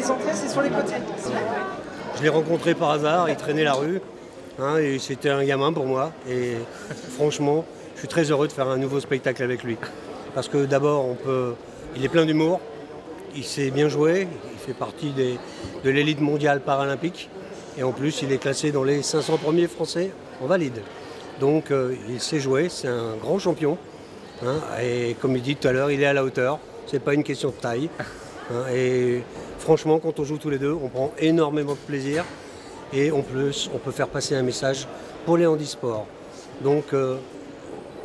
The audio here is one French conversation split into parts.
les entrées, c'est sur les côtés. Je l'ai rencontré par hasard, il traînait la rue, hein, et c'était un gamin pour moi. Et franchement, je suis très heureux de faire un nouveau spectacle avec lui. Parce que d'abord, il est plein d'humour, il sait bien jouer, il fait partie de l'élite mondiale paralympique. Et en plus, il est classé dans les 500 premiers français en valide. Donc il sait jouer, c'est un grand champion. Hein, et comme il dit tout à l'heure, il est à la hauteur. C'est pas une question de taille. Hein, et franchement, quand on joue tous les deux, on prend énormément de plaisir. Et en plus, on peut faire passer un message pour les handisports. Donc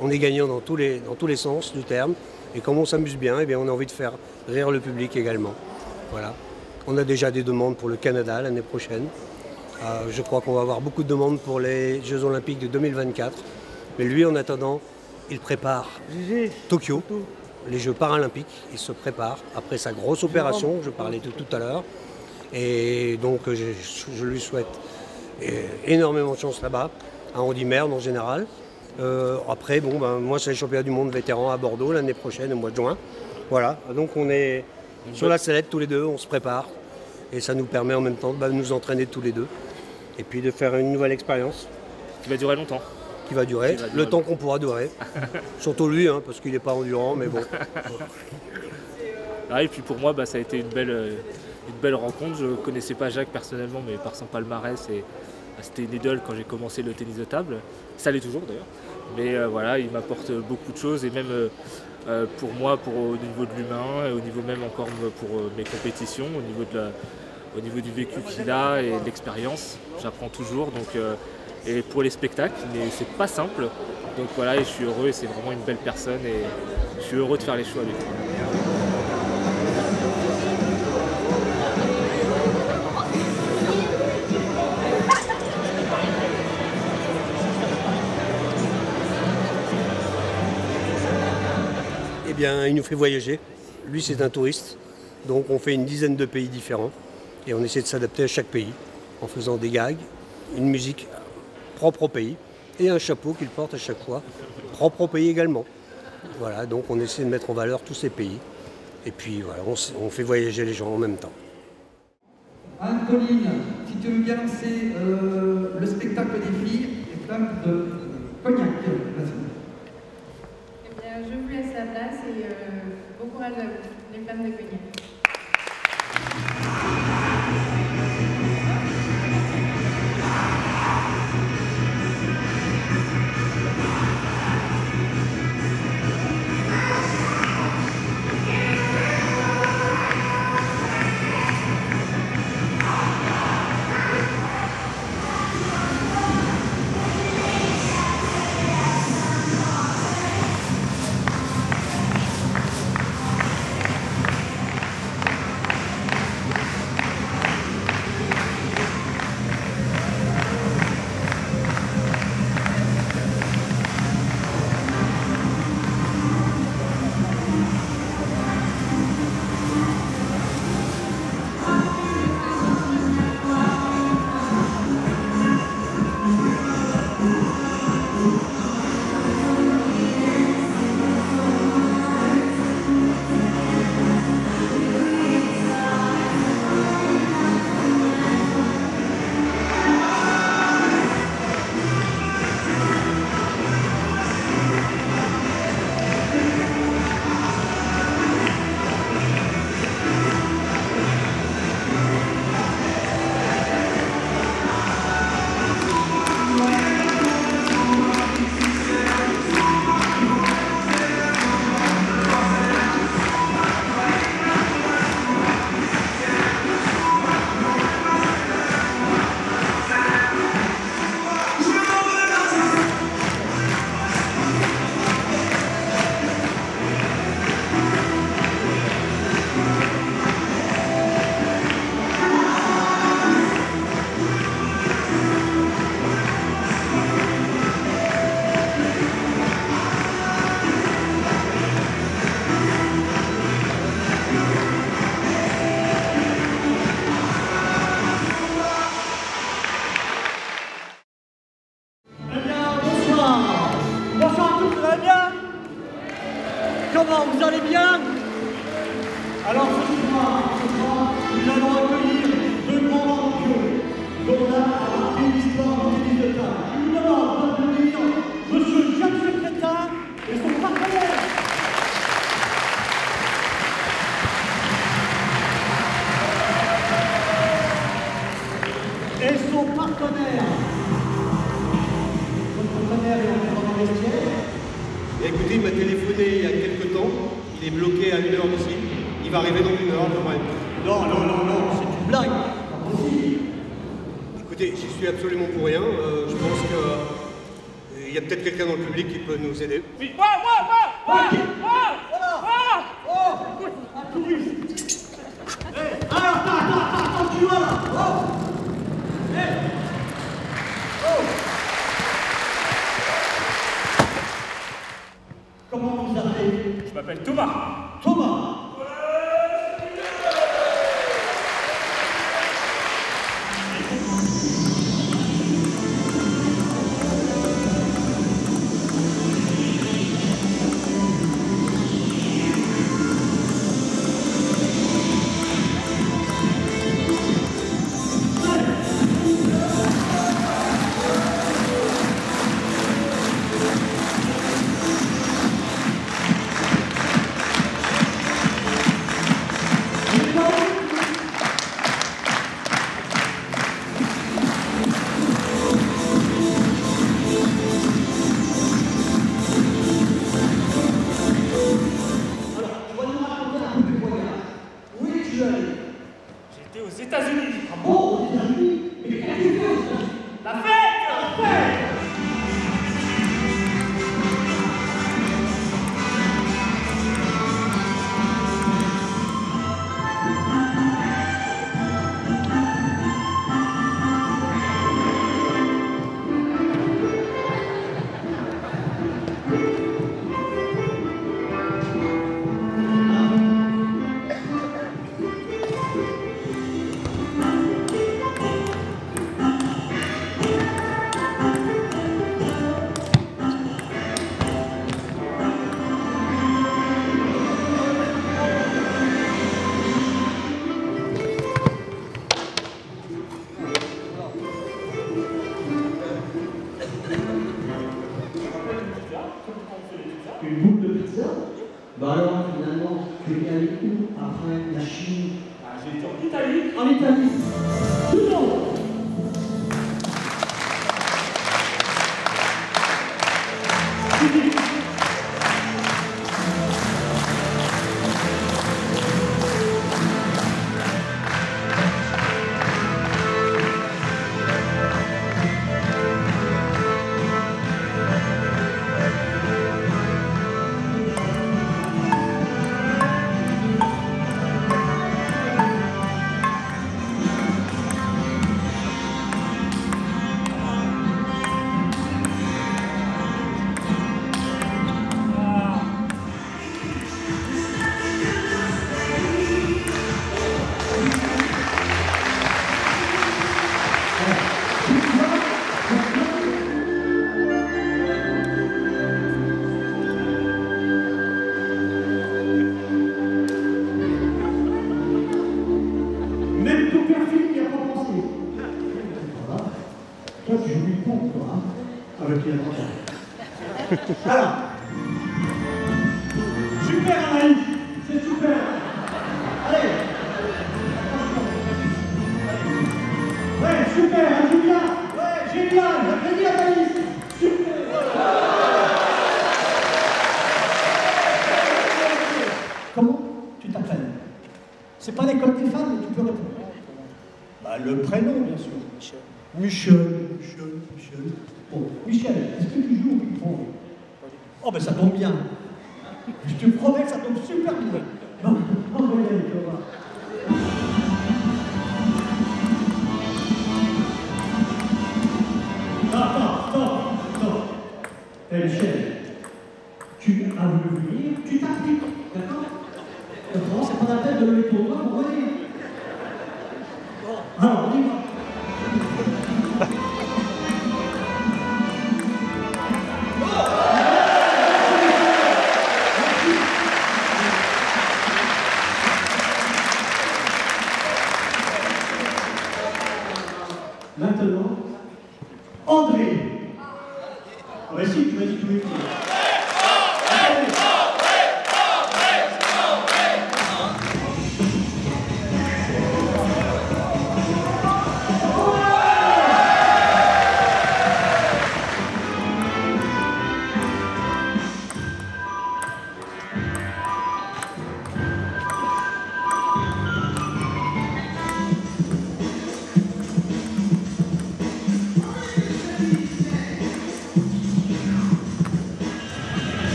on est gagnant dans tous les sens du terme. Et comme on s'amuse bien, eh bien, on a envie de faire rire le public également. Voilà. On a déjà des demandes pour le Canada l'année prochaine. Je crois qu'on va avoir beaucoup de demandes pour les Jeux Olympiques de 2024. Mais lui, en attendant, il prépare Tokyo, les Jeux Paralympiques. Il se prépare après sa grosse opération, je parlais de tout à l'heure. Et donc, je lui souhaite énormément de chance là-bas, à Andy Merde en général. Après, bon, moi, c'est les championnats du monde vétérans à Bordeaux l'année prochaine, au mois de juin. Voilà, donc on est sur la sellette tous les deux, on se prépare. Et ça nous permet en même temps de nous entraîner tous les deux. Et puis de faire une nouvelle expérience. Qui va durer longtemps. Qui va durer le temps qu'on pourra durer. Surtout lui, hein, parce qu'il n'est pas endurant, mais bon. Ah, et puis pour moi, ça a été une belle rencontre. Je ne connaissais pas Jacques personnellement, mais par son palmarès, c'était une idole quand j'ai commencé le tennis de table. Ça l'est toujours d'ailleurs. Mais voilà, il m'apporte beaucoup de choses, et même pour moi, au niveau de l'humain, et au niveau même encore pour mes compétitions, au niveau du vécu qu'il a et de l'expérience, j'apprends toujours. Donc, et pour les spectacles, mais c'est pas simple. Donc voilà, et je suis heureux, et c'est vraiment une belle personne, et je suis heureux de faire les choix avec lui. Eh bien, il nous fait voyager. Lui, c'est un touriste. Donc, on fait une dizaine de pays différents. Et on essaie de s'adapter à chaque pays en faisant des gags, une musique propre au pays et un chapeau qu'il porte à chaque fois, propre au pays également. Voilà, donc on essaie de mettre en valeur tous ces pays. Et puis, voilà, on fait voyager les gens en même temps. Anne-Pauline, si tu veux bien lancer le spectacle des filles, les flammes de Cognac. Eh bien, je vous laisse la place et bon courage à vous, les flammes de Cognac. Comment, vous allez bien? Alors ce soir, nous allons accueillir deux grands champions dont l'un a marqué l'histoire du tennis de table. Je vous demande d'applaudir M. Jacques Secrétin et son partenaire. Et son partenaire. Votre partenaire est encore dans le vestiaire. Écoutez, il m'a téléphoné il y a quelques temps. Il est bloqué à 1 heure d'ici. Il va arriver dans 1 heure à peu près. Non, c'est une blague. Pas possible. Écoutez, j'y suis absolument pour rien. Je pense qu'il y a peut-être quelqu'un dans le public qui peut nous aider. Oui. Voilà. Oh, un touriste. Attends, tu vois là. Comment vous appelez? Je m'appelle Thomas. Thomas. J'étais aux États-Unis. Ah bon, aux États-Unis? Mais qu'est-ce que tu fais aux États-Unis? La fête. Une boule de pizza? Bah alors, finalement, tu es allé où après la Chine? J'ai été en Italie. En Italie. Tout le monde. Même ton perfil n'y a pas pensé. Voilà. Toi, tu joues du con, toi, hein, avec les attentats. Alors. Super, Anaïs. C'est super. Allez. Ouais, super, hein, Julien. Ouais, génial. J'ai dit Anaïs. Super. Comment tu t'appelles? C'est pas l'école des femmes, mais tu peux répondre. Bah, le prénom, bien sûr. Michel. Bon, Michel, est-ce que tu joues au micro? Oh, ben ça tombe bien. Je te promets que ça tombe super bien. Bon, allez, tu vas voir. Attends. Eh, Michel, tu as voulu venir, tu t'appliques, d'accord? Autrement, c'est pas la peine de lever ton doigt pour venir. Alors, on y va.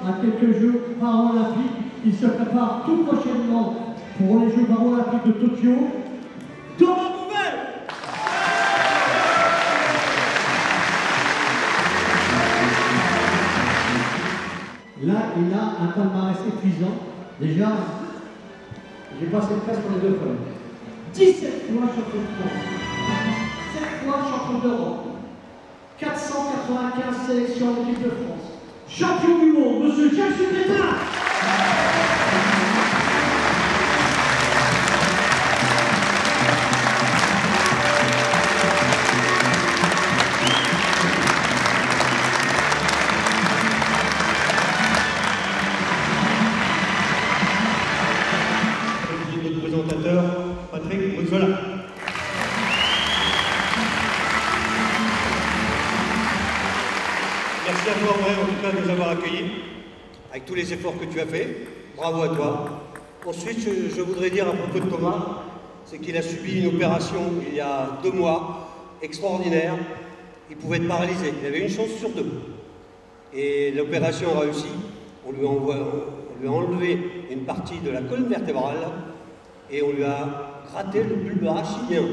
à quelques Jeux paralympiques. Il se prépare tout prochainement pour les Jeux paralympiques de Tokyo. Thomas Bouvet! Là, il a un palmarès épuisant. Déjà, j'ai passé le test pour les deux fois. 17 fois champion de France, 7 fois champion d'Europe, 495 sélections en équipe de France. Champion du monde, monsieur James Pétain. Notre présentateur, Patrick Mozzola. Merci à toi, André, en tout cas, de nous avoir accueillis, avec tous les efforts que tu as fait. Bravo à toi. Ensuite, je voudrais dire à propos de Thomas, c'est qu'il a subi une opération il y a 2 mois, extraordinaire. Il pouvait être paralysé, il avait une chance sur 2. Et l'opération a réussi. On lui a enlevé une partie de la colonne vertébrale et on lui a gratté le bulbe rachidien.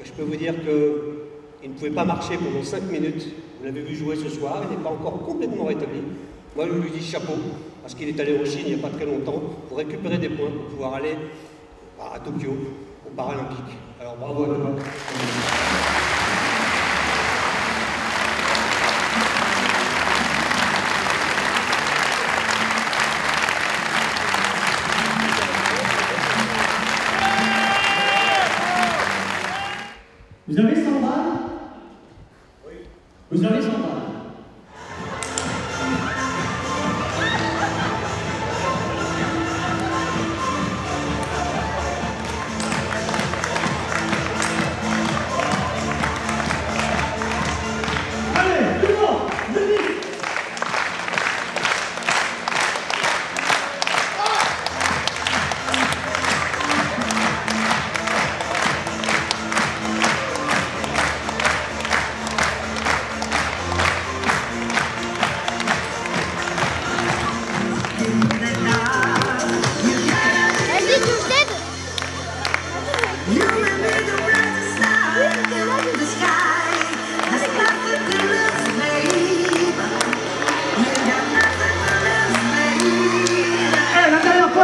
Je peux vous dire qu'il ne pouvait pas marcher pendant 5 minutes. Vous l'avez vu jouer ce soir, il n'est pas encore complètement rétabli. Moi, je lui dis chapeau, parce qu'il est allé en Chine il n'y a pas très longtemps pour récupérer des points pour pouvoir aller à Tokyo, aux Paralympiques. Alors bravo à toi. Vous avez 100 balles? Oui. Vous avez 100 balles? Allez, tout le monde, venez!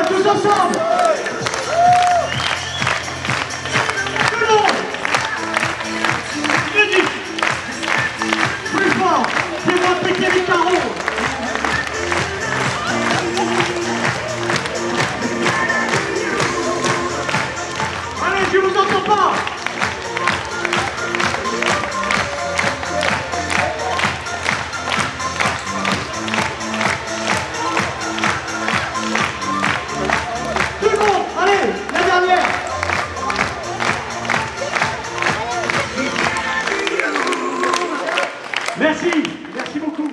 Tous ensemble! Tout le monde! Vite! Plus fort! Fais-moi péter les carreaux! Allez, je vous entends pas! Merci beaucoup.